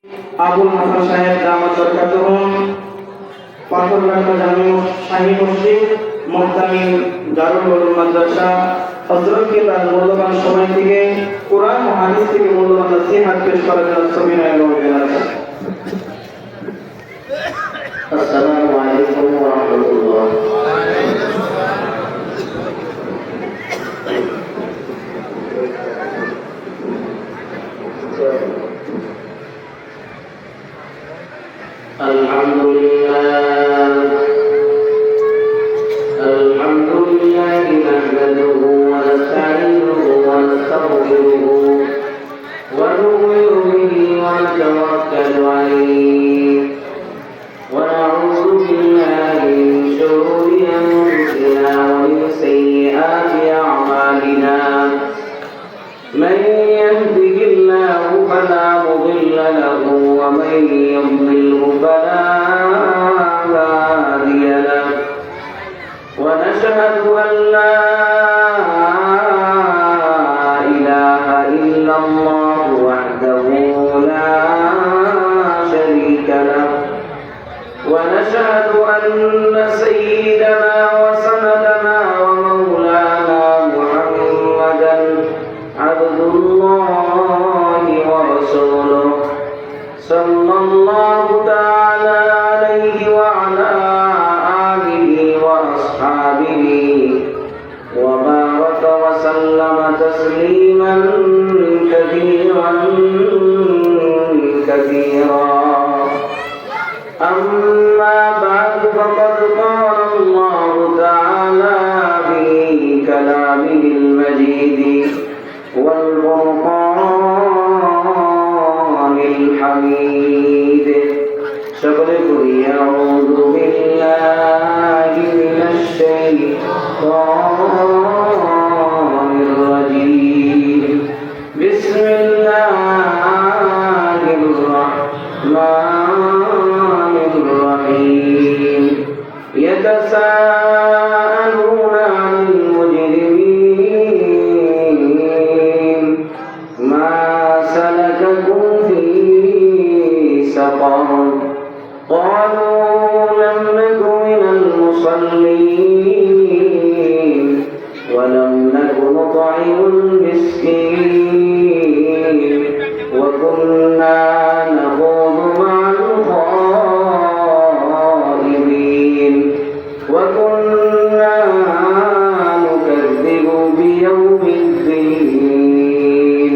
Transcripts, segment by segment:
আবুল হাসান সাহেব দামাত বরকাতুহুম, পাথরঘাটা জামিউ শাহী মসজিদ, মুহতামিম দারুল উলুম মাদ্রাসা, হযরত কেবলার মূল্যবান সময় থেকে কোরআন ও হাদিস থেকে মূল্যবান নসিহত পেশ করার জন্য সবিনয় অনুরোধ জানাচ্ছি। আসসালামু আলাইকুম ওয়া রাহমাতুল্লাহ। আলহামদুলিল্লাহ নাহমাদুহু ওয়া নাস্তাঈনুহু ওয়া নাস্তাগফিরুহু ওয়া নু'মিনু বিহি ওয়া নাতাওয়াক্কালু আলাইহি ওয়া না'উযু বিল্লাহি মিন শুরুরি আনফুসিনা ওয়া মিন sayyi'ati a'malina man yahdihillahu fala mudilla lahu wa man yudlilhu fala hadiya lahu wa nashhadu an la ilaha illallah wahdahu la sharika lahu wa nashhadu anna sayyidana wa sanadana wa maulana muhammadan abdullahi wa rasuluhu sallallahu ta'ala alayhi wa ala alihi wa ashabihi wa baraka wa sallama tasliman kathira. أما بعد فقد قال الله تعالى في كلامه المجيد والفرقان الحميد شكرا أعوذ بالله من الشيطان الرجيم بسم الله الرحمن الرحيم يتساءلون عن المجرمين ما سلككم في سقر قالوا لم نك من المصلين ولم نك نطعم المسكين وكنا نخوض مع الخائضين وكنا نكذب بيوم الدين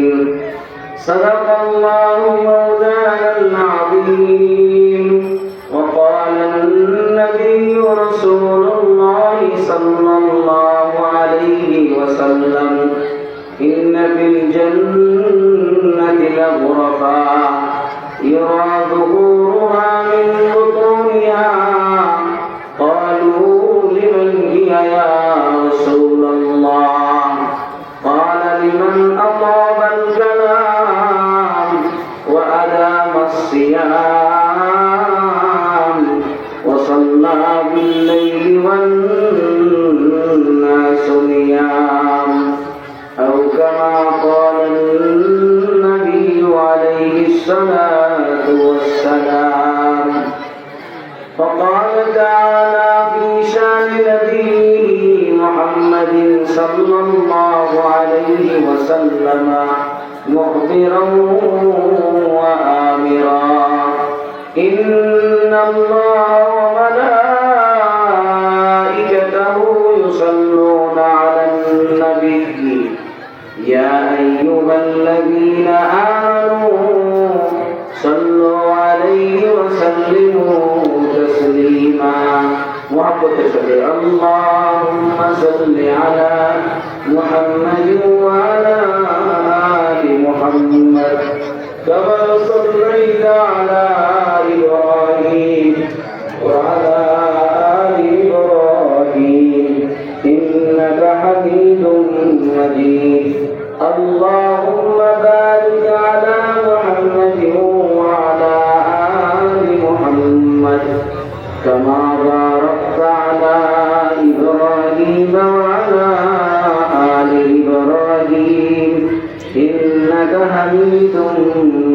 صدق الله مولانا العظيم وقال النبي رسول الله صلى الله عليه وسلم إن في الجنة لغرفا يرى ظهورها من بطونها قالوا لمن هي يا رسول الله قال لمن أطاب الكلام وأدام الصيام وصلى بالليل والناس نيام أو كما قال النبي عليه الصلاة والسلام. فقال تعالى في شان نبيه محمد صلى الله عليه وسلم مخبرا وآمرا إن الله وملائكته يصلون على النبي يا أيها الذين آمنوا صلوا عليه وسلموا تسليما. محبت شكر اللهم صل على محمد وعلى آل محمد كما صليت على إبراهيم وعلى آل إبراهيم إنك حميد مجيد. اللهم بارك على محمد وعلى آل محمد كما باركت على إبراهيم وعلى آل إبراهيم إنك حميد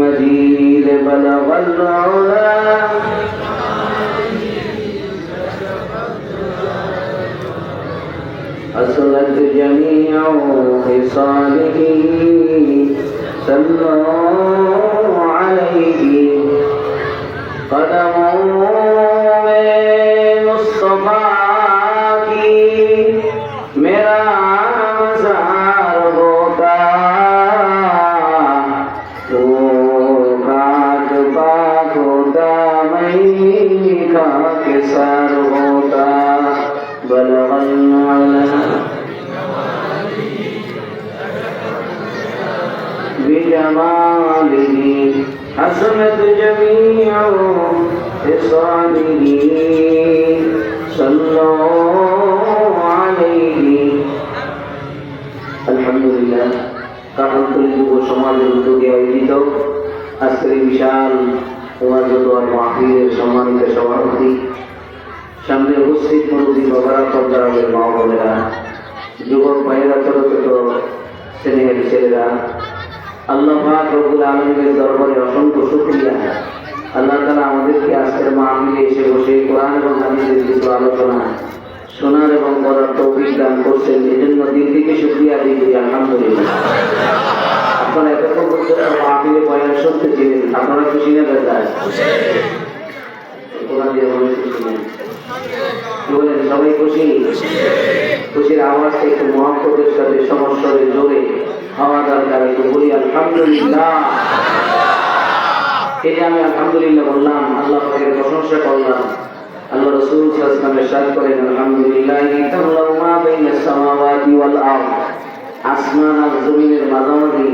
مجيد. بلغ العلا أصلت جميع خصاله صلوا عليه قدموا Mustafa की मेरा मज़ार होता तो खाक पाक होता मैं खाक सर होता बलगल बिजमालिही हसनत जमीअ خصاله صلوا عليه আলহামদুলিল্লাহ। কারণতলী যুব সমাজের উদ্যোগে আয়োজিত আজকের বিশাল ওয়াজত ওয়াজ মাহফিলের সম্মানিত সভাপতি, সামনে উপস্থিত মুরব্বী বাবারা, পর্দারের মা বোনেরা, যুবক ভাইয়েরা, ছোট ছোট স্নেহের ছেলেরা, আল্লাহ পাক রব্বুল আলামিনের দরবারে অসংখ্য শুকরিয়া। আল্লাহ তাআলা আমাদেরকে আজকের মাহফিলে এসে বসে কোরআন এবং হাদিসের কিছু আলোচনা শোনার এবং করার তৌফিক দান করছেন। এজন্য দিল থেকে শুকরিয়া দিই, আলহামদুলিল্লাহ। আপনারা এতক্ষণ পর্যন্ত মাহফিলে বয়ান শুনতেছিলেন, আপনারা খুশি না বেজার? কোরআন দিয়ে বলে খুশি না? কি বলেন, সবাই খুশি? খুশির আওয়াজটা একটু মহব্বতের সাথে সমস্বরে জোরে হওয়া দরকার। একটু বলি আলহামদুলিল্লাহ। এই যে আমি আলহামদুলিল্লাহ বললাম, আল্লাহ পাকের প্রশংসা করলাম। আল্লাহ রাসূল সাল্লাল্লাহু আলাইহি ওয়াসাল্লাম ইরশাদ করেন, আলহামদুলিল্লাহি তাআলা মা বাইনাস সামাওয়াতি ওয়াল আরদ, আসমান আর জমিনের মাঝামাঝি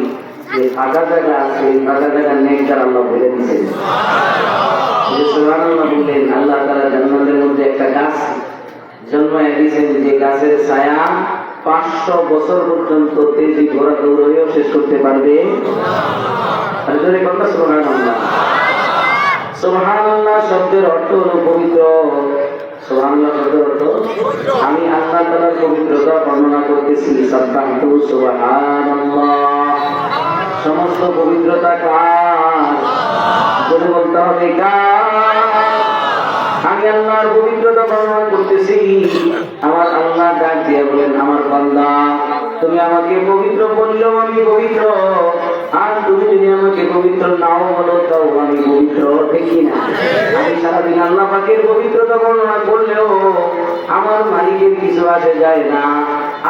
যে ফাঁকা জায়গা আছে, এই ফাঁকা জায়গা নেককার আল্লাহ বলে দিয়েছেন। সুবহানাল্লাহ বললেন। আল্লাহ তাআলা জান্নাতের মধ্যে একটা গাছ জন্মায় দিয়েছেন, যে গাছের ছায়া 500 বছর পর্যন্ত তেজি ঘোরা দৌড়েও শেষ করতে পারবে। সুবহানাল্লাহ। সুবহানাল্লাহ শব্দের অর্থ হলো পবিত্র। সুবহানাল্লাহ শব্দের অর্থ, আমি আল্লাহ তাআলার পবিত্রতা বর্ণনা করতেছি। সাব্বাহতু সুবহানাল্লাহ, সমস্ত পবিত্রতা কার? বলে বলতে হবে কার? আমি আল্লাহর পবিত্রতা বর্ণনা করতেছি। আমার আল্লাহ ডাক দিয়ে বলেন, আমার বান্দা তুমি আমাকে পবিত্র বললেও আমি পবিত্র, আর তুমি যদি আমাকে পবিত্র নাও বলো তাও আমি পবিত্র, ঠিক না? আমি সারাদিন আল্লাহ পাকের পবিত্রতা বর্ণনা করলেও আমার মালিকের কিছু আসে যায় না,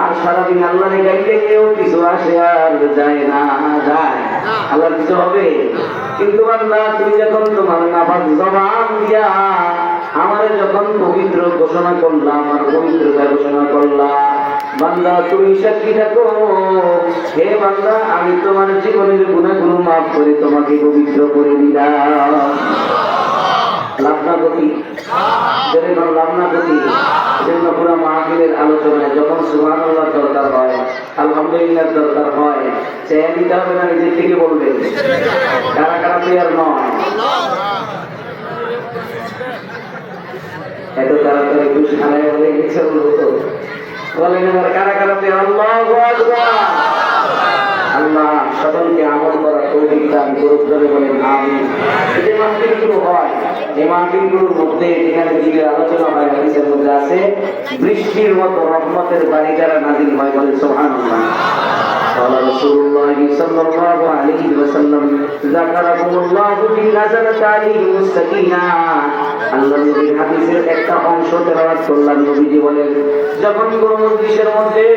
আর সারাদিন আল্লাহরে গাইলেও কিছু আসে আর যায় না। যায় আল্লাহর কিছু হবে? কিন্তু আল্লাহ তুমি যখন তোমার নাপাক জবান দিয়া আমারে যখন পবিত্র ঘোষণা করলাম, আর পবিত্রতা ঘোষণা করলাম, বান্দা তুমি সাক্ষী থাকো, হে বান্দা আমি তোমার জীবনের গুনাহগুলো মাফ করে তোমাকে পবিত্র করে দিলাম। লাভনাগতি যেরকম লাভনাগতি। এজন্য পুরো মাহফিলের আলোচনায় যখন সুবহানাল্লাহ দরকার হয়, আলহামদুলিল্লাহ দরকার হয়, চেয়ে দিতে হবে না, নিজের থেকে বলবেন। কারা কারা তৈয়ার নয়? এত তাড়াতাড়ি খুশি হারায় বলে গেছে বলেন আমার কারা কারা তৈয়ার? আল্লাহু আকবার। আল্লাহ সকলকে আমল করার তৌফিক দান করুন, বলেন আমিন। এই যে মাহফিলগুলো হয়, এই মাহফিলগুলোর মধ্যে যেখানে দিনের আলোচনা হয়, হাদিসের মধ্যে আছে বৃষ্টির মতো রহমতের বারিজারা নাযিল হয়, বলেন সুবহানাল্লাহ। قال رسول الله صلى الله عليه وسلم ذكركم الله في نزلت عليهم السكينة। আল্লাহ নবীর হাদিসের একটা অংশ তেলাওয়াত করলাম। নবীজি বলেন, যখন কোন মজলিসের মধ্যে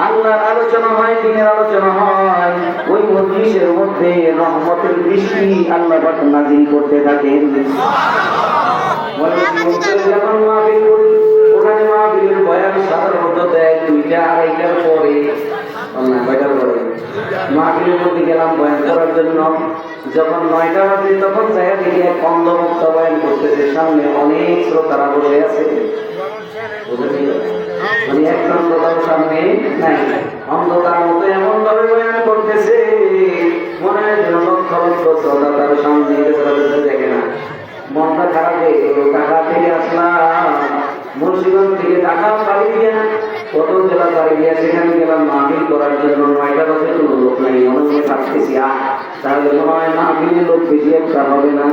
আল্লাহর আলোচনা হয়, দিনের আলোচনা হয়, ওই মজলিসের মধ্যে রহমতের বৃষ্টি আল্লাহ পাক নাযিল করতে থাকেন। যখন মাহফিল করি, ওখানে মাহফিলের বয়ান সাধারণত দেয় 2টা 2:30টার পরে। মাহফিলের মধ্যে গেলাম বয়ান করার জন্য, যখন 9টা বাজে তখন যায় দেখি এক অন্ধভক্ত বয়ান করতেছে, সামনে অনেক শ্রোতারা বসে আছে। মানে একটা অন্ধকার সামনে নাই, অন্ধকার মতো এমন ভাবে বয়ান করতেছে মনে হয় যেন লক্ষ লক্ষ শ্রোতা তার সামনে দেখে না। মনটা খারাপ হয়ে গেল। টাকা থেকে আসলাম মুন্সিগঞ্জ থেকে, টাকা বাড়ি দিয়া কত জেলা বাড়ি দিয়া, সেখানে গেলাম মাহফিল করার জন্য। 9টা বাজে কোনো লোক নাই, মনে মনে ভাবতেছি তাহলে মনে হয় মাহফিলের লোক বেশি একটা হবে না।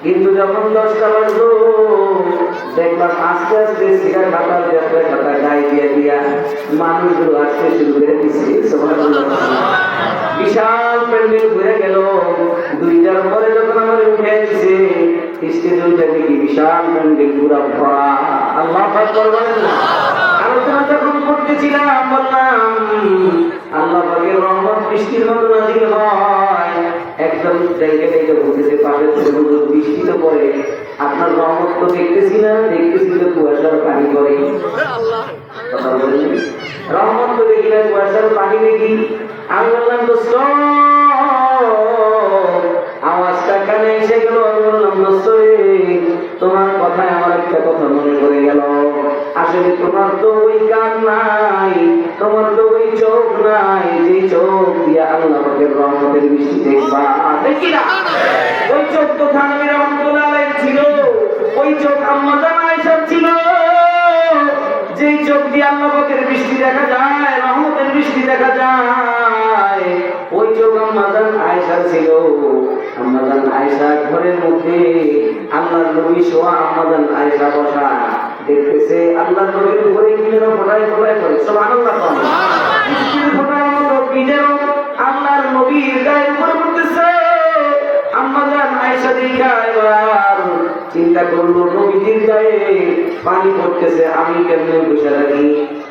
কিন্তু যখন 10টা বাজলো দেখলাম আস্তে আস্তে সিগার খাতা যাত্রা খাতা গায়ে দিয়ে দিয়া মানুষগুলো আসতে শুরু করে দিচ্ছে। বিশাল প্যান্ডেল ঘুরে গেল। 2টার পরে যখন আমার উঠে এসেছে স্টেজ উঠে দেখি বিশাল প্যান্ডেল পুরা ভরা। আল্লাহ আকবার বলেন না। আলোচনা যখন করতেছিলাম বললাম আল্লাহ পাকের রহমত বৃষ্টির মতো নাজিল হয়। একদম জায়গা জায়গা বলতেছে পাশের থেকে হুজুর বৃষ্টি তো পড়ে, আপনার রহমত তো দেখতেছি না, দেখতেছি তো কুয়াশার পানি পড়ে। কথা বলেন রহমত তো দেখি না, কুয়াশার পানি দেখি। আমি বললাম দোস্ত আওয়াজটা কানে এসে গেল। আমি বললাম দোস্ত তোমার কথায় আমার একটা কথা মনে পড়ে গেল। আসলে তোমার তো ওই কান নাই, তোমার তো ওই চোখ নাই যে চোখ দিয়া আল্লাহ পাকের রহমতের বৃষ্টি দেখবা। দেখি না ওই চোখ তো থানভী রহমাতুল্লাহ আলাইহি ছিল, ওই চোখ আম্মা জান আয়েশার ছিল। যে চোখ দিয়ে আল্লাহ পাকের বৃষ্টি দেখা যায়, রহমতের বৃষ্টি দেখা যায়, ওই চোখ আম্মা জান আয়েশার ছিল। আম্মা জান আয়েশা ঘরের মধ্যে আল্লাহর নবী শোয়া, আম্মা জান আয়েশা বসা দেখতেছে আল্লাহর নবীর উপরে কিলের ফোটায় ফোটায় করে সুবহানাল্লাহ। বৃষ্টির ফোটার মতো বিজের আল্লাহর নবীর গায়ের উপরে পড়তেছে। আম্মা জান আয়েশা দেখা এবার চিন্তা করলো নবীজির গায়ে পানি পড়তেছে, আমি কেমনে বসে রাখি।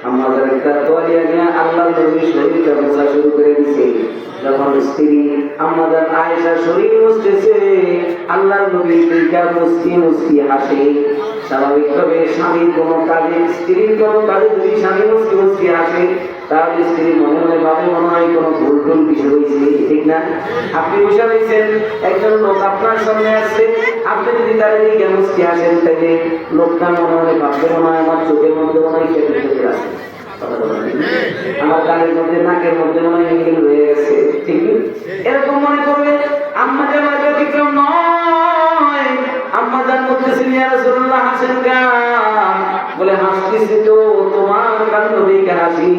আম্মা জান একটা তোয়ালিয়া নিয়ে আল্লাহর নবীর শরীরটা মোছা শুরু করে দিছে। যখন স্ত্রী আম্মা জান আয়েশা শরীর মুছতেছে আল্লাহর নবীর দিকে মুছকি মুছকি হাসে। স্বাভাবিকভাবে স্বামীর কোনো কাজে, স্ত্রীর কোনো কাজে যদি স্বামী মুছকি মুছকি হাসে তাহলে স্ত্রী মনে মনে ভাবে মনে হয় কোনো ভুল টুল কিছু হয়েছে, ঠিক না? আপনি বসে রয়েছেন, একজন লোক আপনার সামনে আসছে, আপনি যদি তার দিকে মুছকি হাসেন তাহলে লোকটা মনে মনে ভাবতে মনে হয় আমার চোখের মধ্যে মনে হয় কেটে চলে আসে, আমার গালের মধ্যে নাকের মধ্যে মনে হয় হিল হয়ে গেছে, ঠিক এরকম মনে করবে। আম্মা জান ব্যতিক্রম নয়। আম্মা জান বলতেছেন ইয়া রাসূলুল্লাহ হাসেন কেন? বলে হাসতেছি তো তোমার কাণ্ড দেখে হাসি।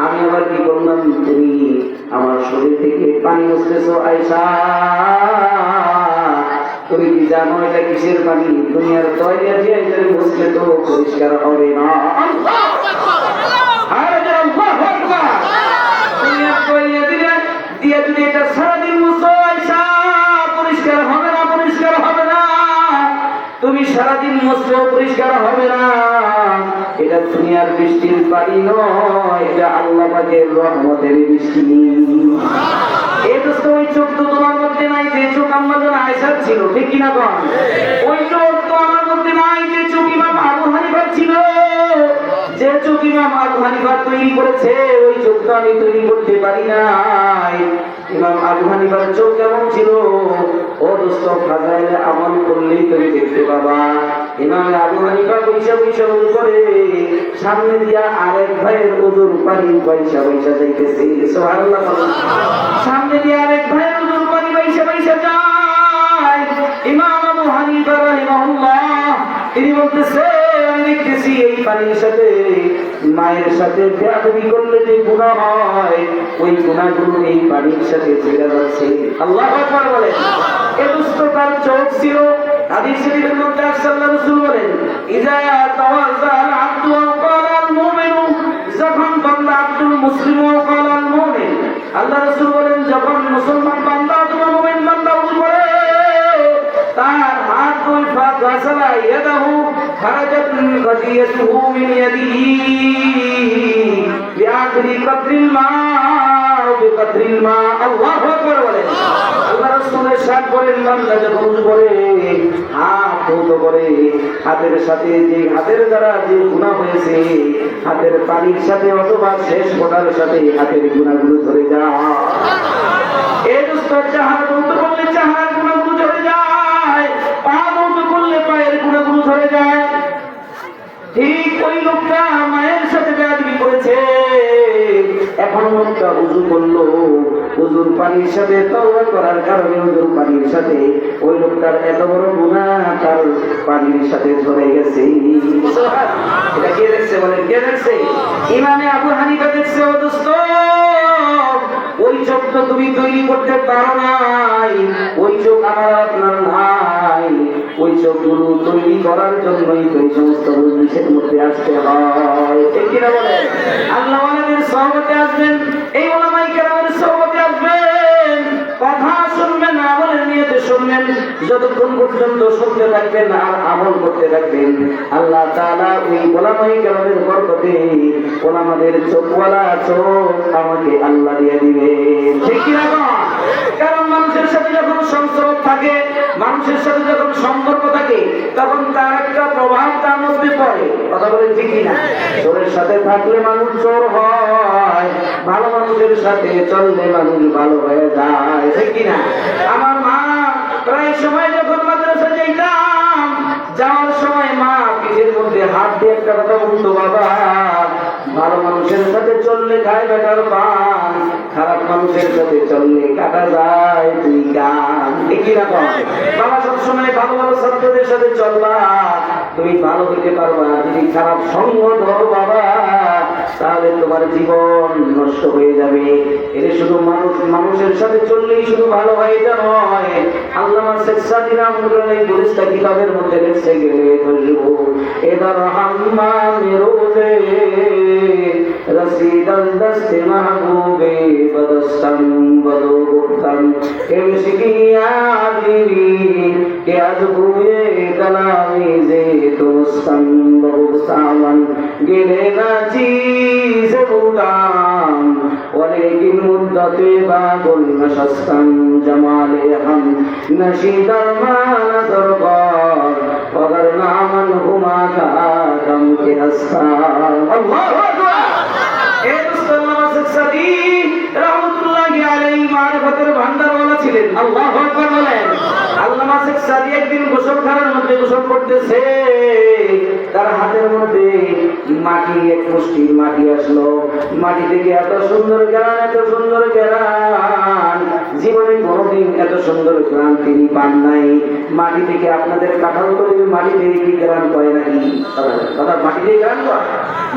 আমি আবার কি করলাম? তুমি আমার শরীর থেকে পানি মুছতেছো আয়েশা। তুমি কি জানো এটা কিসের পানি? দুনিয়ার তয়লা দিয়ে এটা মুছলে তো পরিষ্কার হবে না। তুমি সারাদিন মুছলেও পরিষ্কার হবে না। এটা দুনিয়ার বৃষ্টির পানি নয়, এটা আল্লাহ পাকের রহমতের বৃষ্টি। এই দোস্ত ওই চোখ তো তোমার মধ্যে নাই যে চোখ আম্মা জান আয়েশার ছিল, ঠিক কিনা বল? ওই চোখ তো আমার মধ্যে নাই যে চোখ ইমাম আবু হানিফার ছিল। যে চোখ ইমাম আবু হানিফা তৈরি করেছে ওই চোখটা আমি তৈরি করতে পারি নাই। ইমাম আবু হানিফার চোখ কেমন ছিল? ও দোস্ত ফাজাইলে আমল করলেই তুমি দেখতে পাবা। ইমাম আবু হানিফা পয়সা পয়সা করে সামনে দিয়া আরেক ভাইয়ের ওজুর পানি পয়সা পয়সা যাইতেছে, সুবহানাল্লাহ। সামনে দিয়ে আরেক ভাইয়ের ওজুর পানি পয়সা পয়সা যায়। ইমাম আবু হানিফা রাহিমাহুল্লাহ তিনি বলতেছে আমি দেখতেছি এই পানির সাথে মায়ের সাথে বেয়াদবি করলে যে গুনাহ হয় ওই গুনাহগুলো এই পানির সাথে ছেড়ে যাচ্ছে। আল্লাহু আকবার বলেন। এ দোস্ত তার চোখ ছিল। হাদিস শরীফের মধ্যে আল্লাহ রাসূল বলেন ইজা তাওয়াজ্জা আল আবদু ওয়া ক্বালা আল মুমিনু, যখন বান্দা আব্দুল মুসলিম ওয়া ক্বালা আল মুমিন, আল্লাহ রাসূল বলেন যখন মুসলমান বান্দা অথবা মুমিন বান্দা ওযু করে তার হাত দুই পা গাছালা ইয়াদাহু খারাজাত গাদিয়াতুহু মিন ইয়াদিহি বিআখরি কাতরিল মা বিকাতরিল মা। আল্লাহু আকবার বলেন। আল্লাহ রাসূলের সাথ করেন বান্দা যখন ওযু করে হাত ধৌত করে হাতের সাথে যে হাতের দ্বারা যে গুনাহ হয়েছে হাতের পানির সাথে অথবা শেষ ফোঁটার সাথে হাতের গুনাহগুলো ধরে যায়। এই দোস্ত চাহার ধৌত করলে চাহার গুনাহগুলো ধরে যায়, পা ধৌত করলে পায়ের গুনাহগুলো ধরে যায়। ঠিক ওই লোকটা মায়ের সাথে বেয়াদবি করেছে, এখন লোকটা ওযু করলো, ওযুর পানির সাথে তওবা করার কারণে ওযুর পানির সাথে ওই লোকটার এত বড় গুনাহ তার পানির সাথে ধরে গেছে। এটা কে দেখছে বলেন? কে দেখছে? ইমামে আবু হানিফা দেখছে। ও দোস্ত ওই চোখ তো তুমি তৈরি করতে পারো নাই, ওই চোখ আমার আপনার নাই। ওই চোখগুলো তৈরি করার জন্যই তো এই সমস্ত জিনিসের মধ্যে আসতে হয়, ঠিক কিনা বলে? আল্লাহ ওয়ালাদের সহবতে আসবেন, এই ওলামায়ে কেরামের সহবতে আসবেন, কথা শুনবেন, আমলের নিয়তে শুনবেন। যতক্ষণ পর্যন্ত শুনতে থাকবেন আর আমল করতে থাকবেন, আল্লাহ তাআলা ওই ওলামায়ে কেরামের বরকতে ওলামাদের চোখওয়ালা চোখ আমাকে আল্লাহ দিয়ে দিবে, ঠিক কি না? কারণ মানুষের সাথে যখন সংসর্গ থাকে, মানুষের সাথে যখন সম্পর্ক থাকে, তখন তার একটা প্রভাব তার মধ্যে পড়ে, কথা বলেন ঠিক কিনা? চোরের সাথে থাকলে মানুষ চোর হয়, ভালো মানুষের সাথে চললে মানুষ ভালো হয়ে যায়, ঠিক কিনা? আমার মা প্রায় সময় যখন মাদ্রাসা যাইতাম, যাওয়ার সময় মা পিঠের মধ্যে হাত দিয়ে একটা কথা বলতো, বাবা ভালো মানুষের সাথে চললে খায় বেটার পান, খারাপ মানুষের সাথে চললে কাটা যায় তুই গান, ঠিক কিনা? বাবা সবসময় ভালো ভালো ছাত্রদের সাথে চলবা, তুমি ভালো হইতে পারবা। যদি খারাপ সঙ্গ ধরো বাবা, তাহলে তোমার জীবন নষ্ট হয়ে যাবে। এটা শুধু মানুষের সাথে চললেই শুধু ভালো হয় এটা নয়। আল্লামা শেখ সাদী রাহমাতুল্লাহ এই পরিষ্কার কিতাবের মধ্যে লিখে গেলে বলবো, এদার হাম্মামে রোজে রসিদাল দস্তে মাহবুবে বদস্তাম বদগুপ্তাম এমসিকিয়া দিবি কে আজবুয়ে কালামি যে তোস্তাম বদস্তামান গেলে না চিজে বুদাম ওয়ালাকিন মুদ্দাতে বাগুল নশস্তাম জামালে হাম নশিদার মানাদর গর ওয়াগার নামান হুমা কাদম কে হাসতাম। আল্লাহু আকবার। এই মুসলমান শেখ সাদী রাহমাতুল্লাহি আলাইহি মারিফাতের ভান্ডারওয়ালা ছিলেন, আল্লাহু আকবার বলেন। আল্লামা শেখ সাদী একদিন গোসলখানার মধ্যে গোসল করতেছে, তার হাতের মধ্যে মাটি, এক মুষ্টি মাটি আসলো। মাটি থেকে এত সুন্দর গান, এত সুন্দর গান, জীবনে কোনোদিন এত সুন্দর গান তিনি পান নাই। মাটি থেকে আপনাদের কাঁঠাল করে মাটি থেকে কি গান পায় নাকি? কথা, মাটি থেকে গান পায়,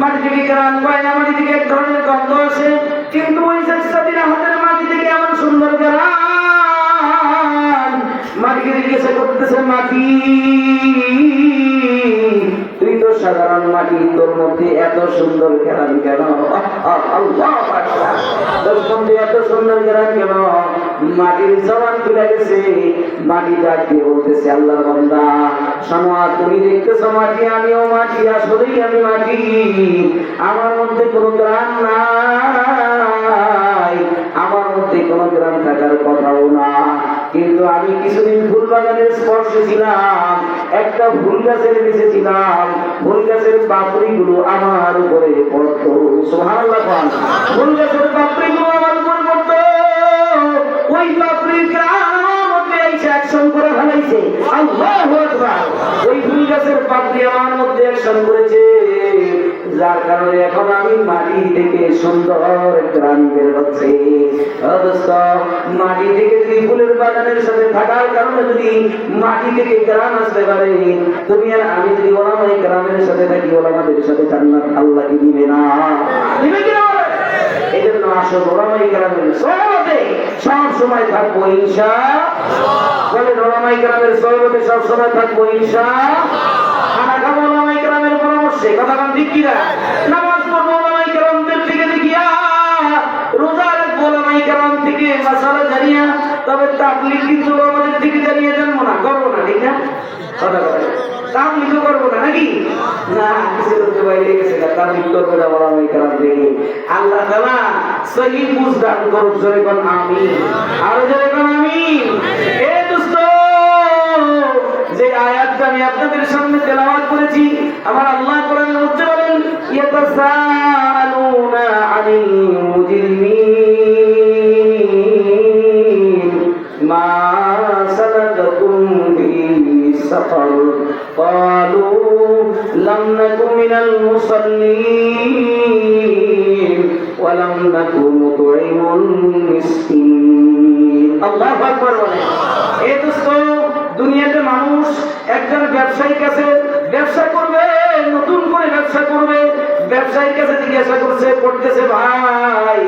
মাটি থেকে গান পায় না, মাটি থেকে এক ধরনের গন্ধ আসে। কিন্তু ওই শেখ সাদীর হাতের মাটি থেকে এমন সুন্দর গান, মাটিকে জিজ্ঞাসা করতেছে, মাটি তুই তো সাধারণ মাটি, তোর মধ্যে এত সুন্দর গান কেন? আল্লাহু আকবার। তোর মধ্যে এত সুন্দর গান কেন? মাটির জবান খুলে গেছে। মাটি ডাক দিয়ে বলতেছে, আল্লাহর বান্দা শোনো, তুমি দেখতেছো মাটি, আমিও মাটি, আসলেই আমি মাটি, আমার মধ্যে কোনো গান নাই, আমার মধ্যে কোনো গ্রাম থাকার কথাও না। কিন্তু আমি কিছুদিন ফুল বাগানের স্পর্শে ছিলাম, একটা ফুল গাছের নিচে ছিলাম, ফুল গাছের পাপড়িগুলো আমার উপরে পড়তো, সুবহানাল্লাহ। ফুল গাছের পাপড়িগুলো আমার উপরে পড়তো, ওই পাপড়ির গান আমার মধ্যে এসে অ্যাকশন করে ফেলাইছে, আল্লাহু আকবার। ওই ফুল গাছের পাপড়ি আমার মধ্যে অ্যাকশন করেছে, যার কারণে এখন আমি মাটি থেকে সুন্দর গ্রাম বের হচ্ছে। মাটি থেকে যদি ফুলের বাগানের সাথে থাকার কারণে যদি মাটি থেকে গ্রাম আসতে পারে, তুমি আর আমি যদি ওলামায়ে গ্রামের সাথে থাকি, ওলামাদের সাথে জান্নাত আল্লাহ কি দিবে না? দিবে কি না? এই জন্য আসল ওলামায়ে গ্রামের সহবতে সব সময় থাকবো ইনশাআল্লাহ। বলে ওলামায়ে গ্রামের সহবতে সব সময় থাকবো ইনশাআল্লাহ। খানা খাবো ওলামায়ে গ্রামের পরামর্শে, কথা কান ঠিক কিনা? নামাজ পড়বো ওলামায়ে গ্রামদের থেকে দেখিয়া, রোজা রাখবো ওলামায়ে গ্রাম থেকে মাসালা জানিয়া, তবে তাবলীগ কিন্তু আমাদের থেকে জানিয়ে জানবো না, করবো না, ঠিক না? কথা বলে তাবলীগ করবো না নাকি? না, কিছু করতে বাইরে গেছে না, তাবলীগ করবো না ওলামায়ে গ্রাম থেকে। আল্লাহ তাআলা সহিহ বুঝদান করুক, জোরে কোন আমিন, আর জোরে কোন আমিন। এ দোস্ত, যে আয়াতটা আমি আপনাদের সামনে তেলাওয়াত করেছি, আমার আল্লাহ কোরআনের মধ্যে বলেন, ইয়াতাসাআলুনা আনিল মুজরিমিন মা সালাকাকুম ফি সাফার ক্বালু লাম নাকু মিনাল মুসাল্লিন ওয়া লাম নাকু নুতঈমুল মিসকিন। আল্লাহু আকবার বলেন। এই দোস্ত, দুনিয়াতে মানুষ একজন ব্যবসায়ী কাছে ব্যবসা করবে, নতুন করে ব্যবসা করবে, ব্যবসা ব্যবসায়ীর কাছে জিজ্ঞাসা করছে, করতেছে, ভাই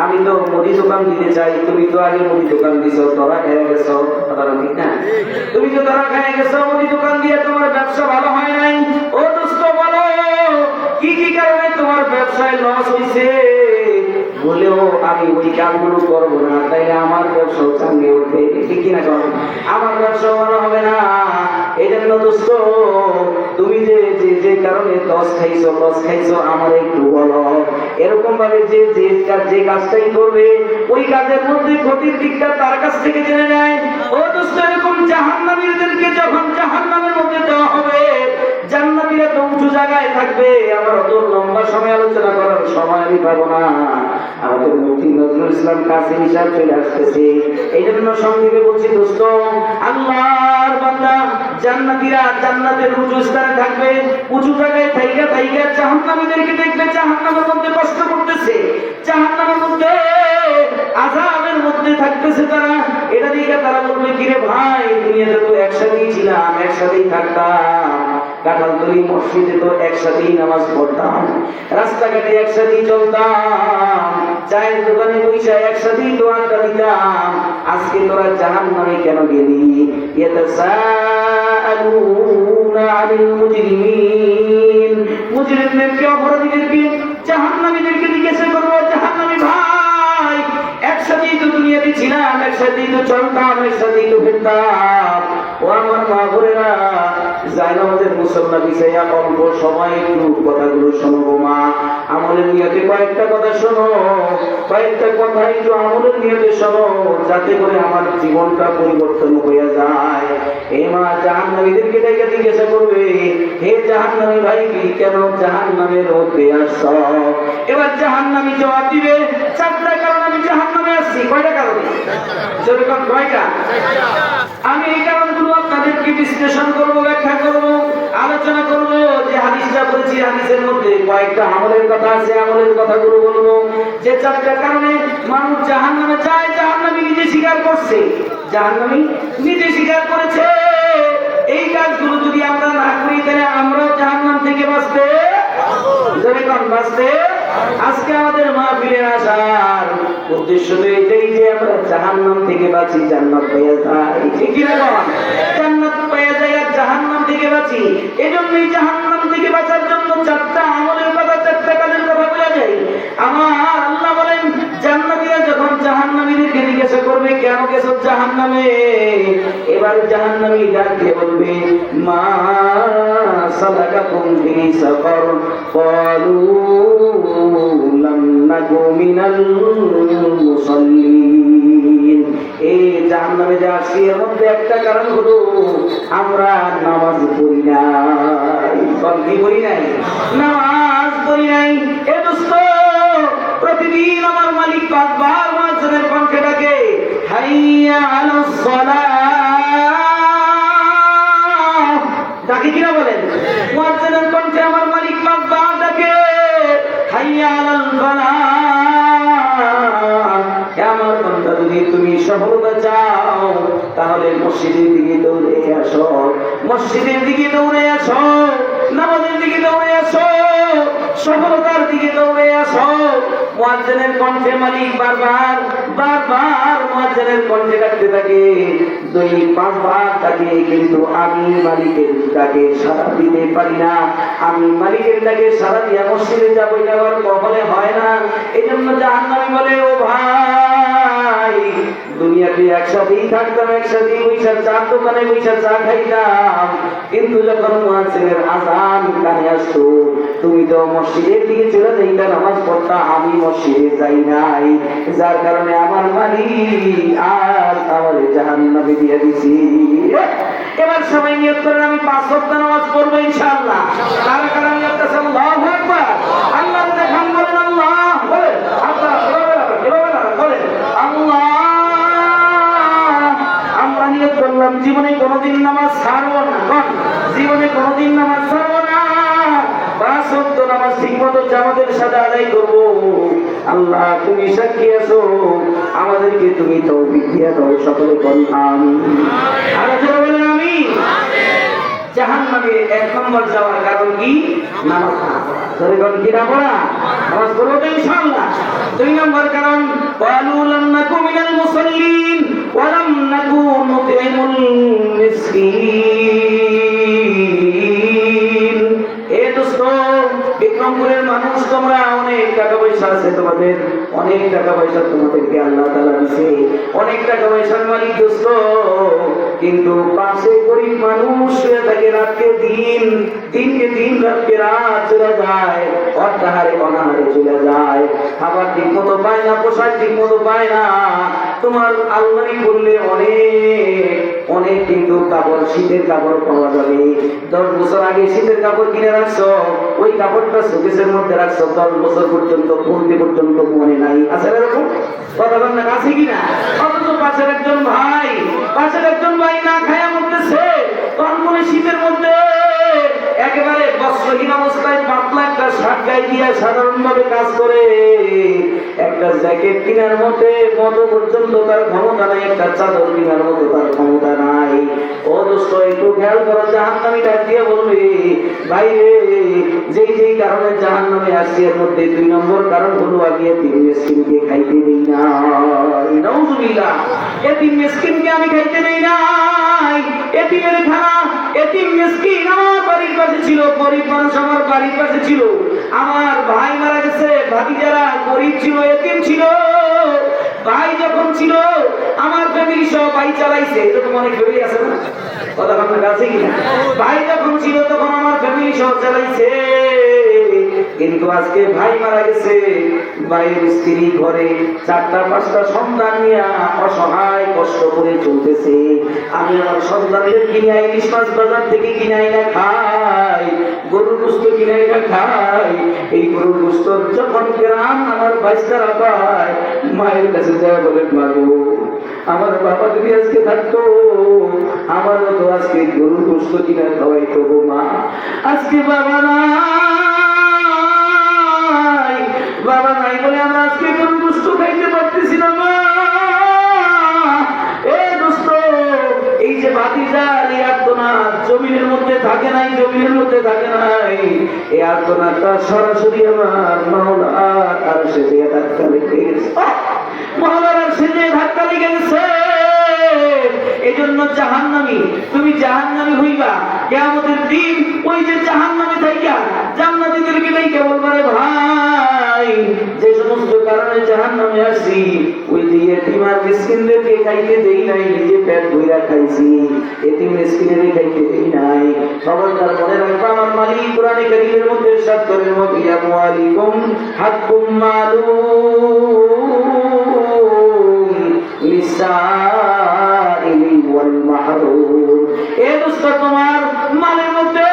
আমি তো মুদি দোকান দিতে চাই, তুমি তো আগে মুদি দোকান দিছো, ধরা খেয়ে গেছো, কথাটা ঠিক না? তুমি তো ধরা খেয়ে গেছো মুদি দোকান দিয়ে, তোমার ব্যবসা ভালো হয় নাই। ও দোস্ত বলো, কি কি কারণে তোমার ব্যবসায় লস হয়েছে? বলেও আমি ওই কাজগুলো করবো না, তাইলে আমার ব্যবসা চাঙ্গে উঠে, ঠিক কিনা? কারণ আমার ব্যবসা ভালো হবে না। এই জন্য দোস্ত, তুমি যে যে যে কারণে লস খাইছো আমার একটু বলো। এরকম ভাবে যে যে কাজটাই করবে ওই কাজের মধ্যে ক্ষতির দিকটা তার কাছ থেকে জেনে নেয়। ও দোস্ত, এরকম জাহান্নামীদেরকে যখন জাহান্নামের মধ্যে দেওয়া হবে, জান্নাতীরা তো উঁচু জায়গায় থাকবে, আমার অত লম্বা সময় আলোচনা করার সময় আমি পাবো না। আমাদের মুফতি নজরুল ইসলাম কাছে হিসাব চলে আসতেছে, এই জন্য সংক্ষেপে বলছি দোস্ত, আল্লাহর বান্দা জান্নাতীরা জান্নাতের উঁচু স্থানে থাকবে, উঁচু জায়গায় থাইকা জাহান্নামীদেরকে দেখবে জাহান্নামের মধ্যে কষ্ট করতেছে, জাহান্নামের মধ্যে আযাবের মধ্যে থাকতেছে তারা। এটা দেখে তারা বলবে, কিরে ভাই, দুনিয়াতে তো একসাথেই ছিলাম, একসাথেই থাকতাম, কাঁঠালতলী মসজিদে তো একসাথেই নামাজ পড়তাম, রাস্তাঘাটে একসাথেই চলতাম, চায়ের দোকানে বসে একসাথেই তো আড্ডা দিতাম, আজকে তোরা জাহান্নামে কেন গেলি? ইয়াতাসাআলুনা আনিল মুজরিমিন, মুজরিমদেরকে, অপরাধীদেরকে, জাহান্নামীদেরকে জিজ্ঞাসা করবো, জাহান্নামী ভাই, একসাথেই তো দুনিয়াতে ছিলাম, একসাথেই তো চলতাম, একসাথেই তো ফিরতাম। ও আমার মা বোনেরা, জায়নামাজের মুসল্লা বিছাইয়া অল্প সময় একটু কথাগুলো শোনো গো মা। আমলের নিয়তে কয়েকটা কথা শোনো, কয়েকটা কথা একটু আমলের নিয়তে শোনো, যাতে করে আমার জীবনটা পরিবর্তন হয়ে যায়। এ মা জাহান্নামীদেরকে ডেকে জিজ্ঞাসা করবে, হে জাহান্নামী ভাই, কেন জাহান্নামের মধ্যে আসছ? এবার জাহান্নামী জবাব দিবে, চারটা কারণ আমি জাহান্নামে আসছি। কয়টা কারণ? যেরকম কয়টা? আমি এই কারণগুলো আপনাদেরকে বিশ্লেষণ করবো, ব্যাখ্যা করবো, আলোচনা করবো। যে হাদিসটা বলছি, হাদিসের মধ্যে কয়েকটা আমলের কথা আছে, আমলের কথাগুলো বলবো। যে চারটা কারণে মানুষ জাহান্নামে যায়, জাহান্নামী নিজে স্বীকার করছে, জাহান্নামী নিজে স্বীকার করেছে। এই কাজগুলো যদি আমরা না করি, তাহলে আমরাও জাহান্নাম থেকে বাঁচতে বাঁচতে। আজকে আমাদের মাহফিলে আসার উদ্দেশ্য তো এটাই যে আমরা জাহান্নাম থেকে বাঁচি, জান্নাত পেয়ে যাই, ঠিক কি না? জান্নাত পেয়ে যাই আর জাহান্নাম থেকে বাঁচি। এজন্যই জাহান্নাম থেকে বাঁচার জন্য চারটা আমলের কথা, চারটা কাজের কথা বলা যায়। আমার আল্লাহ বলেন, জান্নাতীরা যখন জাহান্নামীদেরকে জিজ্ঞাসা করবে, কেন গেছো জাহান্নামে? এবার জাহান্নামী ডাক দিয়ে বলবে, মা সালাকাকুম ফি সাকার? ক্বালু লাম নাকু মিনাল মুসাল্লিন। এই জাহান্নামে যে আসছি, এর মধ্যে একটা কারণ হলো আমরা নামাজ পড়ি নাই। কি পড়ি নাই? নামাজ পড়ি নাই। এ দোস্ত, প্রতিদিন আমার মালিক পাঁচবার মুয়াজ্জিনের কণ্ঠে ডাকে, হাইয়া আলাস সালাহ। ডাকে কিনা বলেন? মুয়াজ্জিনের কণ্ঠে আমার মালিক পাঁচবার ডাকে, হাইয়া আলাল ফালাহ। আমার বান্দা, যদি তুমি সফলতা চাও, তাহলে মসজিদের দিকে দৌড়ে আসো, মসজিদের দিকে দৌড়ে আসো, নামাজের দিকে দৌড়ে আসো, সফলতার দিকে দৌড়ে আসো। মুয়াজ্জিনের কণ্ঠে মালিক বারবার মুয়াজ্জিনের কণ্ঠে ডাকতে থাকে, দৈনিক 5 বার ডাকে, কিন্তু আমি মালিকের ডাকে সাড়া দিতে পারি না। আমি মালিকের ডাকে সাড়া দিয়া মসজিদে যাবো, এটা আমার কপালে হয় না। এই জন্য জাহান্নামী বলে, ও ভাই, দুনিয়াতে একসাথেই থাকতাম, একসাথেই বৈশা চার দোকানে বৈশা চা খাইতাম, কিন্তু যখন মুয়াজ্জিনের আযান কানে আসতো, তুমি তো মসজিদের দিকে চলে যাইতা, নামাজ পড়তা, আমি মসজিদে যাই নাই, যার কারণে আমার মালিক আজ আমার জাহান্নামে দিয়ে দিছি। এবার সবাই নিয়ত করেন, আমি 5 ওয়াক্ত নামাজ পড়বো ইনশাআল্লাহ। কারা কারা নিয়ত করেছেন? আল্লাহু আকবার। আল্লাহর দেখান বলেন, আল্লাহ বলেন, আল্লাহ বলেন, আল্লাহ। আমরা নিয়ত করলাম, জীবনে কোনোদিন নামাজ ছাড়বো না, জীবনে কোনোদিন নামাজ ছাড়বো না, 5 ওয়াক্ত নামাজ ঠিকমতো জামাতের সাথে আদায় করবো। আল্লাহ, তুমি সাক্ষী আছো, আমাদেরকে তুমি তৌফিক দিয়ে দাও, সকলে বলেন আমিন। আর যারা বলেন আমিন। জাহান্নামে 1 নম্বর যাওয়ার কারণ কি? নামাজ না পড়া। যখন কিনা পড়া নামাজ পড়বো তো ইনশাআল্লাহ। 2 নম্বর কারণ ক্বালু লাম নাকু মিনাল মুসাল্লিন ওয়া লাম নাকু নুতইমুল মিসকিন। এ দোস্ত, বিক্রমপুরের মানুষ, তোমরা অনেক টাকা পয়সা আছে, তোমাদের অনেক টাকা পয়সা তোমাদেরকে আল্লাহ তাআলা দিয়েছে, অনেক টাকা পয়সার মালিক দোস্ত, কিন্তু পাশে গরিব মানুষ শুয়ে থাকে রাতকে দিন, দিনকে দিন, রাতকে রাত চলে যায়, অর্ধাহারে অনাহারে চলে যায়, খাবার ঠিক মতো পায় না, পোশাক ঠিক মতো পায় না। তোমার আলমারি করলে অনেক অনেক কিন্তু কাপড়, শীতের কাপড় পাওয়া যাবে। 10 বছর আগে শীতের কাপড় কিনে রাখছো, ওই কাপড়টা শোকেসের মধ্যে রাখছো, 10 বছর পর্যন্ত, পড়তে পর্যন্ত মনে নাই। আছে এরকম কথা বল না, আছে কিনা? অথচ পাশের একজন ভাই না খায়া মরতেছে, তখন মনে শীতের মধ্যে একেবারে বস্ত্রহীন অবস্থায় পাতলা একটা শার্ট গায়ে দিয়ে সাধারণ ভাবে কাজ করে, একটা জ্যাকেট কেনার মতো পর্যন্ত তার ক্ষমতা নাই, একটা চাদর কেনার মতো তার ক্ষমতা নাই। ও দোস্ত, একটু খেয়াল করো, জাহান্নামী ডাক দিয়ে বলবে, ভাই রে, যেই কারণে জাহান্নামে আসছি এর মধ্যে 2 নম্বর কারণ হলো আমি এতিম মিসকিনকে খাইতে দেই না। নাউজুবিল্লাহ, এতিম মিসকিনকে আমি খাইতে দেই নাই। এতিমের খানা, এতিম মিসকিন আমার বাড়ির পাশে ছিল, গরিব মানুষ আমার বাড়ির পাশে ছিল, আমার ভাই মারা গেছে, ভাতিজারা গরিব ছিল, এতিম ছিল। ভাই যখন ছিল আমার ফ্যামিলি সহ ভাই চালাইছে, এরকম অনেক ফ্যামিলি আছে না, কথা আপনার কাছে কিনা? ভাই যখন ছিল তখন আমার ফ্যামিলি সহ চালাইছে, কিন্তু আজকে ভাই মারা গেছে, ভাইয়ের স্ত্রী ঘরে 4টা-5টা সন্তান নিয়ে অসহায় কষ্ট করে চলতেছে। আমি আমার সন্তানদের কিনে ইলিশ মাছ বাজার থেকে কিনে না খাই, গরুর গোস্ত কিনে না খাই। এই গরুর গোস্ত যখন গ্রাম আমার বাইস্তারা পায়, মায়ের কাছে যায় বলে, মা গো, আমার বাবা যদি আজকে থাকতো, আমারও তো আজকে গরুর গোস্ত কিনে খাওয়াইতো গো মা। আজকে বাবা নাই বলে আমরা আজকে গরুর গোস্ত খাইতে পারতেছি না মা। এ দোস্ত, এই যে ভাতিজার এই আর্তনাদ জমিনের মধ্যে থাকে নাই, জমিনের মধ্যে থাকে নাই, এই আর্তনাদটা সরাসরি আমার মাওলার আরশে দিয়ে ধাক্কা লেগে গেছে, মাওলার আরশে দিয়ে ধাক্কা লেগে গেছে। এজন্য জাহান্নামী, তুমি জাহান্নামী হইবা কিয়ামতের দিন। ওই যে জাহান্নামী থাইকা জান্নাতীদেরকে দেখে বলবা, রে ভাই, যে সমস্ত কারণে জাহান্নামে আসি, ওই যে এতিম আর মিসকিনদেরকে খাইতে দেই নাই, নিজে পেট ভইরা খাইছি, এতিম মিসকিনদের খাইতে দেই নাই। খবরদার মনে রাখবা, আমার মালিক কোরআনে কারীমের মধ্যে ইরশাদ করেন, ওয়া ফি আমওয়ালিকুম হাক্কুম মালুম লিসাইলি ওয়াল মাহরুম। এ দোস্ত, তোমার মালের মধ্যে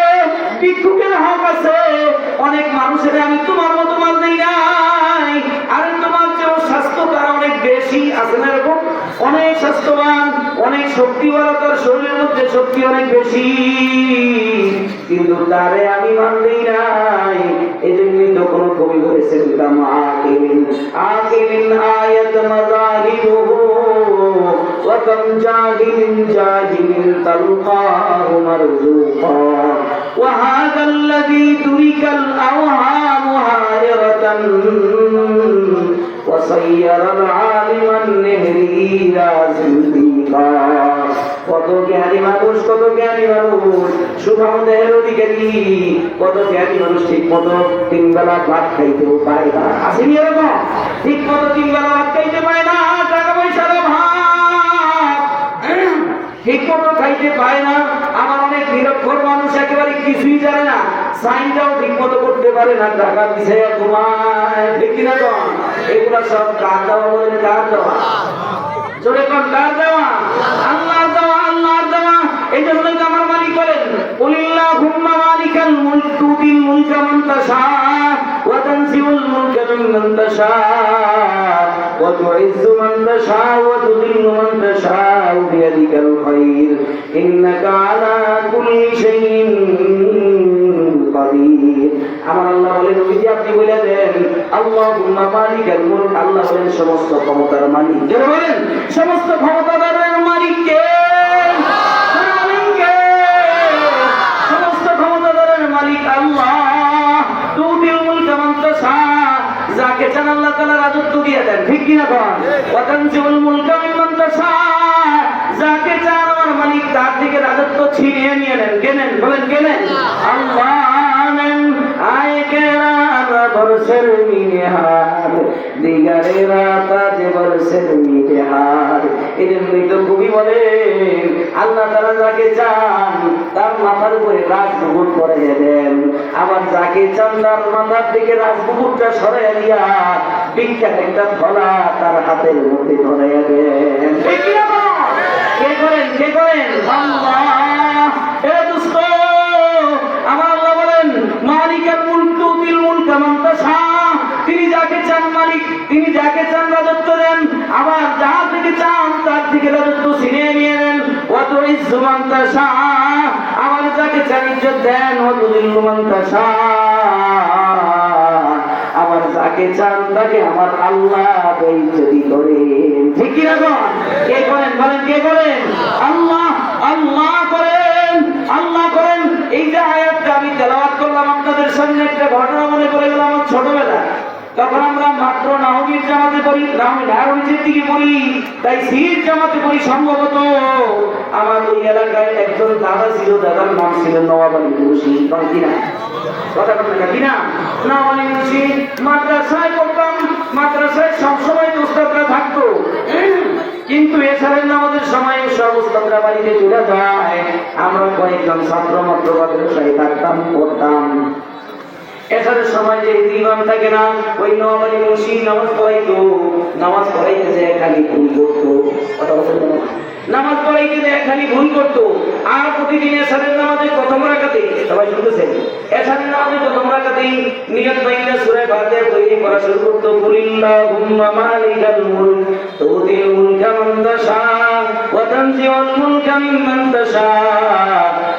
ভিক্ষুকের হক আছে। অনেক মানুষের আমি তোমার মতো মাল দেই নাই, আর তোমার চেয়েও স্বাস্থ্যটা অনেক বেশি আছে না, এরকম অনেক স্বাস্থ্যবান, অনেক শক্তিওয়ালা, তার শরীরের মধ্যে শক্তি অনেক বেশি, কিন্তু তারে আমি মান দেই নাই। এই জন্যই তো কোনো কবি বলেছেন, আকিলিন আয়াত মাযাহিবুহু ওয়া কাম জাহিলিন তালকাহু মারজুকা ওয়া হাযাল্লাযী তুরিকাল আওহাম হায়রাতান ওয়া সায়্যারাল আলিমান নিহরিরা জিন্দিকা। কত জ্ঞানী মানুষ, কত জ্ঞানী মানুষ, সুখামদের অধিকারী, কত জ্ঞানী মানুষ ঠিক মতো 3 বেলা ভাত খাইতেও পায় না। আসেনি এরকম? ঠিক মতো 3 বেলা ভাত খাইতে পায় না, টাকা পয়সার অভাব, ঠিক মতো খাইতে পায় না। আমার অনেক নিরক্ষর মানুষ একেবারে কিছুই জানে না, সাইনটাও ঠিক মতো করতে পারে না, টাকা দিছে ঘুমায়, ঠিক না? এগুলা সব কার দেওয়া বলেন? কার দেওয়া? জোরে কোন কার দেওয়া? আল্লাহর দেওয়া, আল্লাহর দেওয়া। এই জন্যই তো আমার মালিক বলেন, কুলিল্লাহুম্মা মালিকাল মুলক তুতিল মুলকা মান তাশা ওয়া তানজিউল মুলকা মিম্মান তাশা ওয়া তুইজ্জু মান তাশা ওয়া তুযিল্লু মান তাশা বিয়াদিকাল খায়র ইন্নাকা আলা কুল্লি শাইইন কাদির। আমার আল্লাহ বলেন, ওই যে আপনি বলে দেন আল্লাহুম্মা মালিকাল মুলক, আল্লাহ বলেন সমস্ত ক্ষমতার মালিক। যারা বলেন সমস্ত ক্ষমতার মালিক কে? সমস্ত ক্ষমতার মালিক আল্লাহ। তুতিল তাআলা রাজত্ব দিয়ে দেন, ঠিক কিনা কোন? ওয়া তানজিউল মুলকা মিম্মান তাশা, যাকে চান আমার মালিক তার থেকে রাজত্ব ছিনিয়ে নিয়ে নেন। কেনেন? বলেন কেনেন? আল্লাহ নেন। আয় কেরারা বরসের মিনহার, দিগারে রাতা যে বরসের মিনহার। এই জন্যই তো কবি বলেন আল্লাহ তাআলা যাকে চান তার মাথার উপরে রাজমুকুট পরাইয়া দেন, আবার যাকে চান তার মাথার থেকে রাজমুকুটটা সরাইয়া দিয়া বিখ্যাত একটা ফলা তার হাতের মধ্যে ধরাইয়া দেন। ঠিক কি না? কে করেন? কে করেন? আল্লাহ। এ দোস্ত, আমার আল্লাহ বলেন মালিকাল মুলক তুতিল মুলকা মান তাশা, তিনি যাকে চান মালিক, তিনি যাকে চান রাজত্ব দেন, আবার যার থেকে চান তার থেকে রাজত্ব ছিনিয়ে নিয়ে নেন। ওয়া তুইজ্জু মান তাশা, আবার যাকে চান ইজ্জত দেন। ওয়া তুযিল্লু মান তাশা, আবার যাকে চান তাকে আমার আল্লাহ বেইজ্জতি করেন। ঠিক কি না? কে করেন? বলেন কে করেন? আল্লাহ। আল্লাহ করেন, আল্লাহ করেন। এই যে আয়াতটা আমি তেলাওয়াত করলাম আপনাদের সামনে, একটা ঘটনা মনে পড়ে গেল আমার ছোটবেলা। তখন আমরা মাত্র নাহবীর জামাতে পড়ি, নাহবীর দিকে পড়ি, তাই সির জামাতে পড়ি। সম্ভবত আমার ওই এলাকায় একজন দাদা ছিল, দাদার নাম ছিল নওয়াব আলী মুন্সি। কিনা কথা বলতে কিনা? নওয়াব আলী মুন্সি। মাদ্রাসায় পড়তাম, মাদ্রাসায় সবসময় উস্তাদরা থাকতো, কিন্তু এছাড়া আমাদের সময় সব উস্তাদরা বাড়িতে চলে যায়। আমরা কয়েকজন ছাত্র মাত্র মাদ্রাসায় থাকতাম, পড়তাম। এছাড়া সময় যে ইমাম থাকে না, ওই নওয়াব আলী মুন্সি নামাজ পড়াইতো, নামাজ পড়াইতে যে খালি ভুল করতো। কথা বলতে নামাজ পড়াইতে যে খালি ভুল করতো। আর প্রতিদিন এশারের নামাজে প্রথম রাকাতে, সবাই শুনতেছেন, এশারের নামাজে প্রথম রাকাতে নিয়ত বাইনা সূরা ফাতিহা পড়ে পড়া শুরু করতো। কুলিল্লাহুম্মা মালিকাল মুলক তুতিল মুলকা মান তাশা ওয়া তানজিউল মুলকা মিম্মান তাশা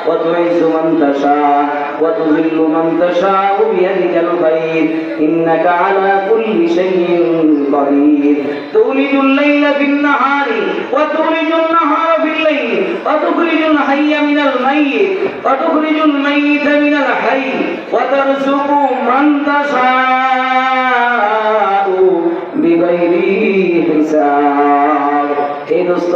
ওয়া তুইজ্জু মান তাশা ওয়া তুযিল্লু মান তাশা বিয়াদিকাল খায়র ইন্নাকা আলা কুল্লি শাইইন কাদির। তুলিজুল লাইলা ফিন নাহারি ওয়া তুলিজুল নাহারা ফিল লাইল ওয়া তুখরিজুল হাইয়া মিনাল মাইয়িত ওয়া তুখরিজুল মাইয়িতা মিনাল হাইয় ওয়া তারযুকু মান তাশাউ বিগাইরি হিসাব। এই দোস্ত,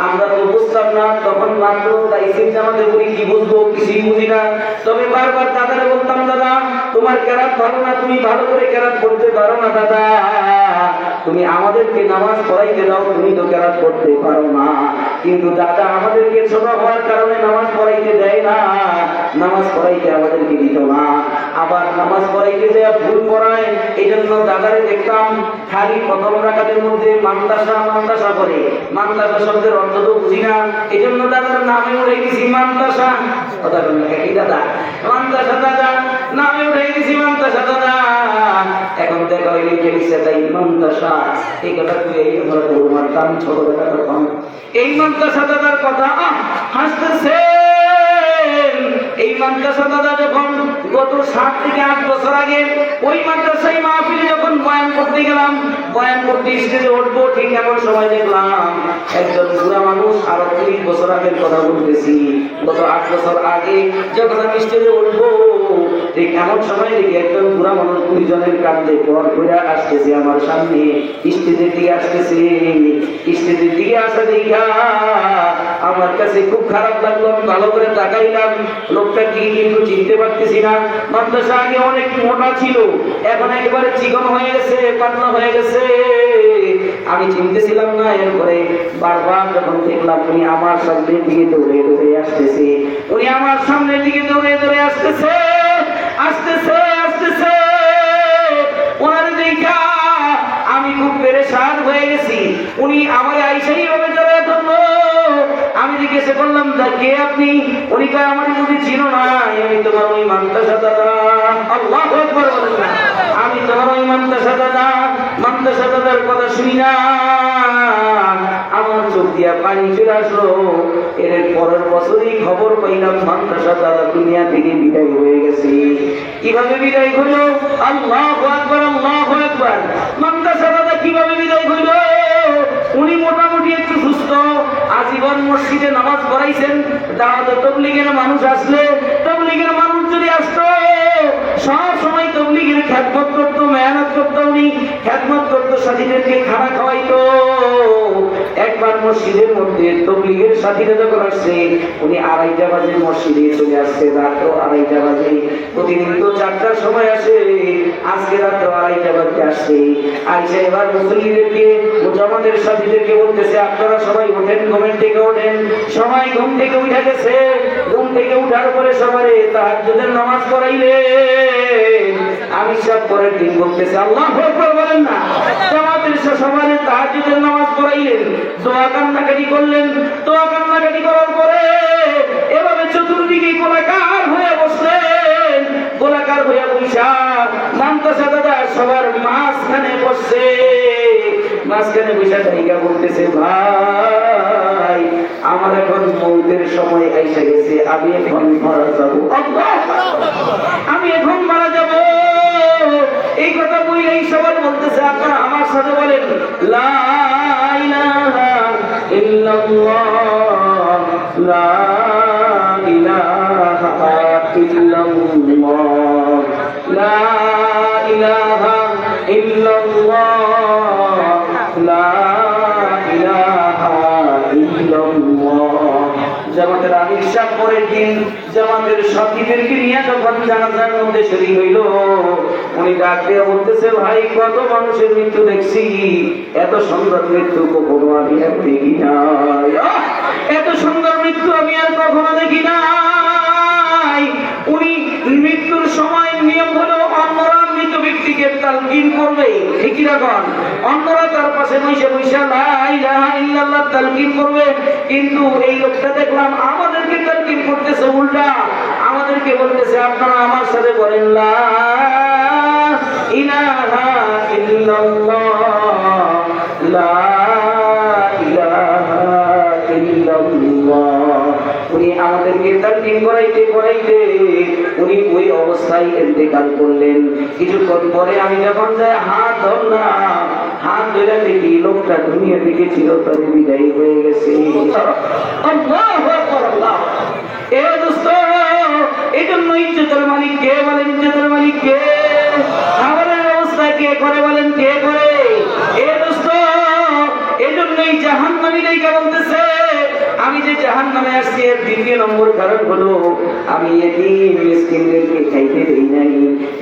আমরা তো বুঝতাম না তখন, মাত্র তাইফির জামাতে পড়ি, কি বুঝবো? কিছুই বুঝি না। তবে বারবার দাদারে বলতাম, দাদা তোমার কেরাত ভালো না, তুমি ভালো করে কেরাত পড়তে পারো না দাদা, তুমি আমাদেরকে নামাজ পড়াইতে দাও, তুমি তো কেরাত পড়তে পারো না। কিন্তু দাদা আমাদেরকে ছোট হওয়ার কারণে নামাজ পড়াইতে দেয় না, নামাজ পড়াইতে আমাদেরকে দিত না। আবার নামাজ পড়াইতে দেয়া ভুল পড়ায়, এই জন্য দাদারে দেখতাম খালি প্রথম রাকাতের মধ্যে মান্দাসা মান্দাসা করে। মান্দাসা শব্দের অর্থ তো বুঝি না, এই জন্য দাদার নামে উঠে গেছি মান্দাসা। কথা বললেন কি দাদা? মান্দাসা দাদা নামে উঠে গেছি মান্দাসা দাদা। এখন দেখা হইলে গেছে তাই মান্দাসা, এই কথা তুই এই আমরা বড় মারতাম ছোটবেলা তখন। এই মান্দাসা দাদার কথা হাসতেছে। এই মাদ্রাসা দাদা যখন গত 7 থেকে 8 বছর আগে ওই মাদ্রাসায় মাহফিলে যখন বয়ান করতে গেলাম, বয়ান করতে স্টেজে উঠবো, ঠিক এমন সময় দেখলাম একজন বুড়া মানুষ, আরো 30 বছর আগের কথা বলতেছি, গত 8 বছর আগে যখন আমি স্টেজে উঠবো, ঠিক এমন সময় দেখি একজন বুড়া মানুষ 2 জনের কাঁধে পর করে আসতেছে আমার সামনে, স্টেজের দিকে আসতেছে। স্টেজের দিকে আসা দেখা আমার কাছে খুব খারাপ লাগলো। আমি ভালো করে তাকাইলাম, লোকটা কি কিন্তু চিনতে পারতেছি না। মাদ্রাসা আগে অনেক মোটা ছিল, এখন একেবারে চিকন হয়ে গেছে, পাতলা হয়ে গেছে, আমি চিনতেছিলাম না। এরপরে বারবার যখন দেখলাম উনি আমার সামনের দিকে দৌড়ে দৌড়ে আসতেছে, উনি আমার সামনের দিকে দৌড়ে দৌড়ে আসতেছে, আসতেছে আসতেছে, ওনার দেখা আমি খুব পেরেশান হয়ে গেছি। উনি আমার আইসাই ভাবে জড়ায় ধরলো। আমি জিজ্ঞেস করলাম, কে আপনি? উনি কয়, আমার যদি চিনো না, আমি তোমার ওই মাদ্রাসা দাদা। আল্লাহু আকবার বলেন না। আমি তোমার ওই মাদ্রাসা দাদা। মাদ্রাসা দাদার কথা শুনি না আমার চোখ দিয়া পানি চলে আসলো। এর পরের বছরই খবর পাইলাম মাদ্রাসা দাদা দুনিয়া থেকে বিদায় হয়ে গেছে। কিভাবে বিদায় হলো? আল্লাহু আকবার, আল্লাহু আকবার। মাদ্রাসা দাদা কিভাবে বিদায় হলো? উনি মোটামুটি একটু সুস্থ, আজীবন মসজিদে নামাজ পড়াইছেন। দাওয়াত তাবলীগের মানুষ আসলে, তাবলীগের মানুষ যদি আসতো, সব সময় তবলিগের খ্যাতমত করতো, মেহনত করতো, উনি খ্যাতমত করতো, সাথীদেরকে খানা খাওয়াইতো। একবার মসজিদের মধ্যে তবলিগের সাথীরা যখন আসছে, উনি 2:30 বাজে মসজিদে চলে আসছে, রাত 2:30 বাজে। প্রতিদিন তো 4টার সময় আসে, আজকে রাত 2:30 বাজে আসছে। আইসা এবার মুসল্লিদেরকে, জামাতের সাথীদেরকে বলতেছে, আপনারা সবাই ওঠেন, ঘুমের থেকে ওঠেন। সবাই ঘুম থেকে উঠে গেছে। ঘুম থেকে উঠার পরে সবারে তাহাজ্জুদের নামাজ পড়াইলে আমি সব পরের দিন বলতেছে আল্লাহু আকবার বলেন না, জামাতের সবারে তাহাজ্জুদের নামাজ পড়াইলেন, দোয়া কান্নাকাটি করলেন। দোয়া কান্নাকাটি করার পরে এভাবে চতুর্দিকে গোলাকার হয়ে বসলেন। গোলাকার হয়ে বৈশা নামতাসা দাদা সবার মাঝখানে বসছে। মাঝখানে বৈশা জায়গা বলতেছে, ভাই আমার এখন মৌতের সময় এসে গেছে, আমি এখন মারা যাবো, আমি এখন মারা যাব। এই কথা বলেই সবাই বলতেছে, আপনারা আমার সাথে বলেন লা ইলাহা ইল্লাল্লাহ, লা ইলাহা ইল্লাল্লাহ, লা ইলাহা ইল্লাল্লাহ, লা ইলাহা ইল্লাল্লাহ। জামাতের আমির সাহেব পরের দিন জামাতের সাথীদেরকে নিয়ে যখন জানাজার মধ্যে শরীক হইল, উনি ডাক দিয়ে বলতেছে, ভাই কত মানুষের মৃত্যু দেখছি, এত সুন্দর মৃত্যু কখনো আমি আর দেখি নাই, এত সুন্দর মৃত্যু আমি আর কখনো দেখি নাই। উনি মৃত্যুর সময় নিয়ম হলো অন্যরা মৃত ব্যক্তিকে তালকিন করবে, ঠিক রাখুন, অন্যরা তার পাশে বসে বসে লা ইলাহা ইল্লাল্লাহ তালকিন করবে। কিন্তু এই লোকটা দেখলাম আমাদেরকে তালকিন করতেছে উল্টা, আমাদেরকে বলতেছে আপনারা আমার সাথে বলেন লা ইলাহা ইল্লাল্লাহ, লা ইলাহা ইল্লাল্লাহ। উনি আমাদেরকে তালকিন করাইতে করাইতে উনি ওই অবস্থায় ইন্তেকাল করলেন। কিছুক্ষণ পরে আমি যখন যাই হাত ধরলাম, হাত ধরে দেখি লোকটা দুনিয়া থেকে চিরতরে বিদায়ী হয়ে গেছে। আল্লাহু আকবার, আল্লাহ। এ দোস্ত, এই জন্য ইজ্জতের মালিক কে বলেন? ইজ্জতের মালিক কে? আমাদের অবস্থা কে করে বলেন? কে করে? এ দোস্ত, এই জন্যই জাহান্নামী লাইকা বলতেছে, আমি যে জাহান্নামে আসছি এর 2 নম্বর কারণ হলো আমি এতিম মিসকিনদেরকে খাইতে দেই নাই।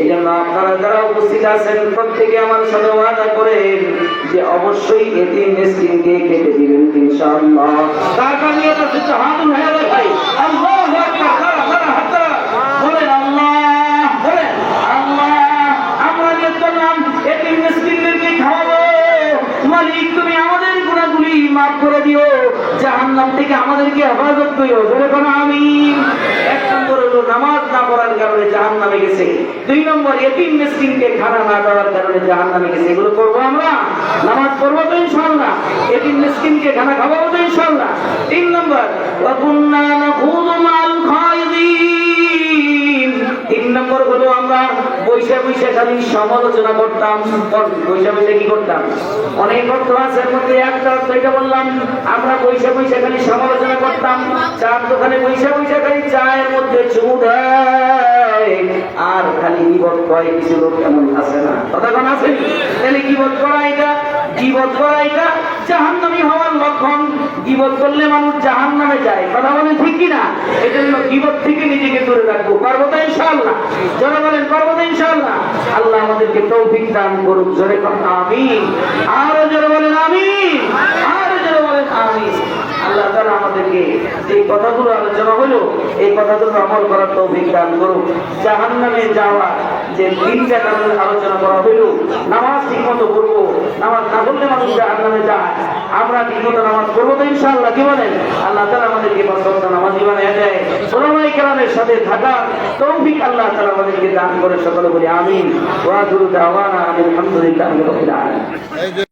এই জন্য আপনারা যারা উপস্থিত আছেন প্রত্যেকে আমার সাথে ওয়াদা করেন যে অবশ্যই এতিম মিসকিনকে খেতে দিবেন ইনশাআল্লাহ। তার কারণে তো জাহান্নাম হয়ে যাবে ভাই। আল্লাহু আকবার, বলেন আল্লাহ, বলেন আল্লাহ। আমরা নিয়ত করলাম এতিম মিসকিনদেরকে খাওয়াবো। মালিক তুমি আমাদের গুনাহগুলি মাফ করে দিও, জাহান্নাম থেকে আমাদেরকে হেফাজত করিও, বলে কোন আমিন। 1 নম্বর হলো নামাজ না পড়ার কারণে জাহান্নামে গেছে। 2 নম্বর এতিম মিসকিনকে খানা না দেওয়ার কারণে জাহান্নামে গেছে। এগুলো করবো আমরা, নামাজ পড়বো তো ইনশাআল্লাহ, এতিম মিসকিনকে খানা খাওয়াবো তো ইনশাআল্লাহ। 3 নম্বর ওয়া কুননা নাখুযু মাল খায়িদিন। 3 নম্বর হলো আমরা বৈশা বৈশা খালি সমালোচনা করতাম। বৈশা বৈশা কি করতাম? অনেক অর্থ আছে, এর মধ্যে একটা অর্থ এটা বললাম, আমরা বৈশা বৈশা খালি সমালোচনা করতাম। চার দোকানে বৈশা বৈশা খালি চায়ের মধ্যে চুমু দেয় আর খালি গীবত করে। কিছু লোক এমন আছে না? কথা কোন আছে? তাহলে গীবত করা এটা, গীবত করা এটা জাহান্নামী হওয়ার লক্ষণ। গীবত করলে মানুষ জাহান্নামে যায়, কথা বলেন ঠিক কিনা? এই জন্য গীবত থেকে নিজেকে দূরে রাখবো। পারবো তো ইনশাআল্লাহ? জোরে বলেন পারবো তো ইনশাআল্লাহ? আল্লাহ আমাদেরকে তৌফিক দান করুক, জোরে কোন আমিন। আরো জোরে বলেন আমিন, আরো জোরে বলেন আমিন। আল্লাহ তাআলা আমাদেরকে যে কথাগুলো আলোচনা হলো এই কথাগুলো আমল করার তৌফিক দান করুক। জাহান্নামে যাওয়া যে 3টা কারণ আলোচনা করা হলো, নামাজ ঠিকমতো পড়বো, নামাজ না পড়লে মানুষ জাহান্নামে যায়। আমরা ঠিকমতো নামাজ পড়বো তো ইনশাআল্লাহ, কি বলেন? আল্লাহ তাআলা আমাদেরকে পাঁচওয়াক্ত নামাজি বানিয়ে দেয়। উলামায়ে কেরামের সাথে থাকা তৌফিক আল্লাহ তাআলা আমাদেরকে দান করে। সকলে বলি আমিন। ওয়া আখিরু দাওয়ানা আলহামদুলিল্লাহি রাব্বিল আলামিন।